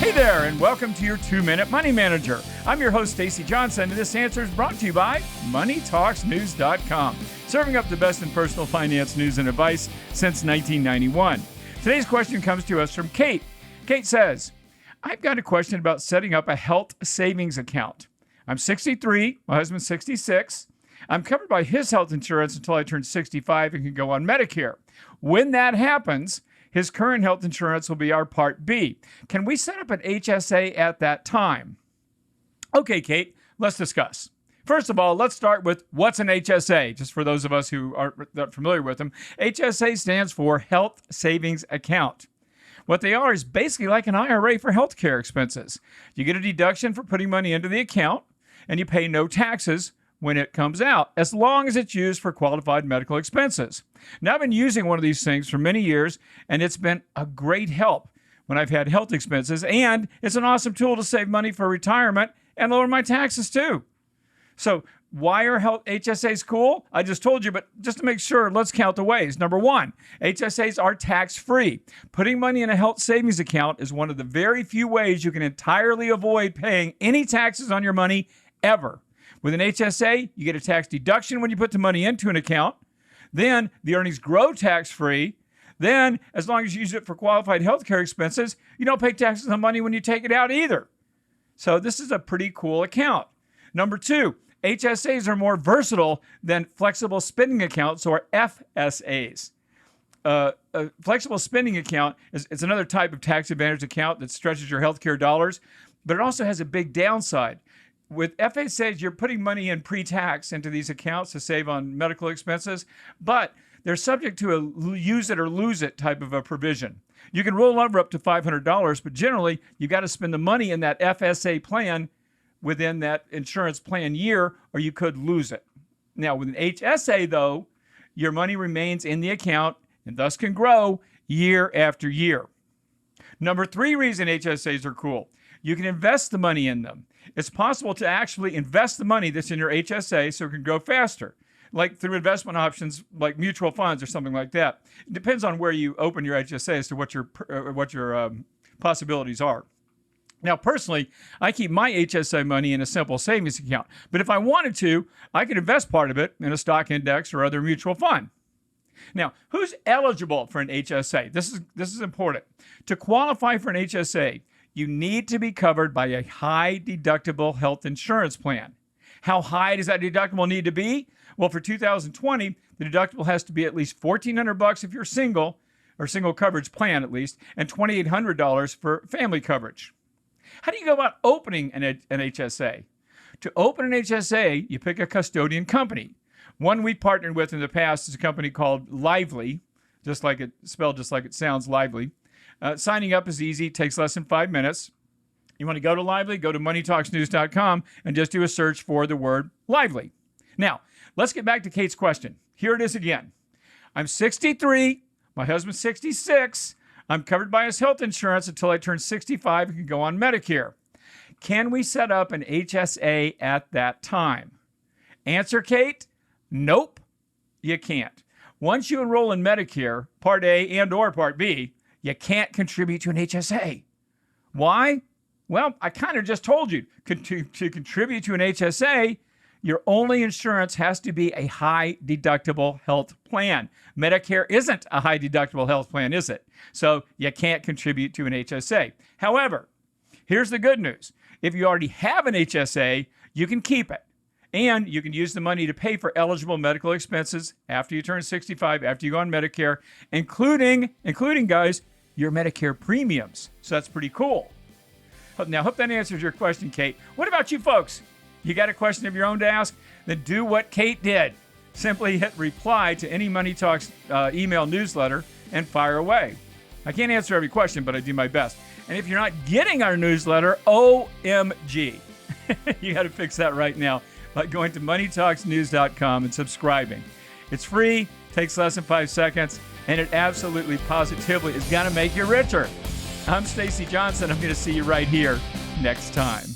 Hey there, and welcome to your 2-Minute Money Manager. I'm your host, Stacey Johnson, and this answer is brought to you by MoneyTalksNews.com, serving up the best in personal finance news and advice since 1991. Today's question comes to us from Kate. Kate says, I've got a question about setting up a health savings account. I'm 63, my husband's 66. I'm covered by his health insurance until I turn 65 and can go on Medicare. When that happens, his current health insurance will be our Part B. Can we set up an HSA at that time? Okay, Kate, let's discuss. First of all, let's start with what's an HSA, just for those of us who aren't that familiar with them. HSA stands for Health Savings Account. What they are is basically like an IRA for healthcare expenses. You get a deduction for putting money into the account, and you pay no taxes when it comes out, as long as it's used for qualified medical expenses. Now, I've been using one of these things for many years, and it's been a great help when I've had health expenses, and it's an awesome tool to save money for retirement and lower my taxes too. So why are health HSAs cool? I just told you, but just to make sure, let's count the ways. Number one, HSAs are tax-free. Putting money in a health savings account is one of the very few ways you can entirely avoid paying any taxes on your money ever. With an HSA, you get a tax deduction when you put the money into an account. Then the earnings grow tax-free. Then, as long as you use it for qualified healthcare expenses, you don't pay taxes on money when you take it out either. So this is a pretty cool account. Number two, HSAs are more versatile than flexible spending accounts, or FSAs. A flexible spending account is another type of tax advantage account that stretches your healthcare dollars, but it also has a big downside. With FSAs, you're putting money in pre-tax into these accounts to save on medical expenses, but they're subject to a use it or lose it type of a provision. You can roll over up to $500, but generally, you've got to spend the money in that FSA plan within that insurance plan year, or you could lose it. Now, with an HSA, though, your money remains in the account and thus can grow year after year. Number three reason HSAs are cool. You can invest the money in them. It's possible to actually invest the money that's in your HSA so it can grow faster, like through investment options like mutual funds or something like that. It depends on where you open your HSA as to what your possibilities are. Now, personally, I keep my HSA money in a simple savings account, but if I wanted to, I could invest part of it in a stock index or other mutual fund. Now, who's eligible for an HSA? This is important. To qualify for an HSA, you need to be covered by a high deductible health insurance plan. How high does that deductible need to be? Well, for 2020, the deductible has to be at least $1,400 if you're single, or single coverage plan at least, and $2,800 for family coverage. How do you go about opening an HSA? To open an HSA, you pick a custodian company. One we partnered with in the past is a company called Lively, spelled just like it sounds, Lively. Signing up is easy, takes less than 5 minutes. You want to go to Lively, go to MoneyTalksNews.com and just do a search for the word Lively. Now, let's get back to Kate's question. Here it is again. I'm 63, my husband's 66. I'm covered by his health insurance until I turn 65 and can go on Medicare. Can we set up an HSA at that time? Answer, Kate, nope, you can't. Once you enroll in Medicare, Part A and or Part B, you can't contribute to an HSA. Why? Well, I kind of just told you. To contribute to an HSA, your only insurance has to be a high deductible health plan. Medicare isn't a high deductible health plan, is it? So you can't contribute to an HSA. However, here's the good news. If you already have an HSA, you can keep it. And you can use the money to pay for eligible medical expenses after you turn 65, after you go on Medicare, including guys, your Medicare premiums. So that's pretty cool. Now, hope that answers your question, Kate. What about you folks? You got a question of your own to ask? Then do what Kate did. Simply hit reply to any Money Talks email newsletter and fire away. I can't answer every question, but I do my best. And if you're not getting our newsletter, OMG. You got to fix that right now by going to MoneyTalksNews.com and subscribing. It's free, takes less than 5 seconds, and it absolutely, positively is going to make you richer. I'm Stacey Johnson. I'm going to see you right here next time.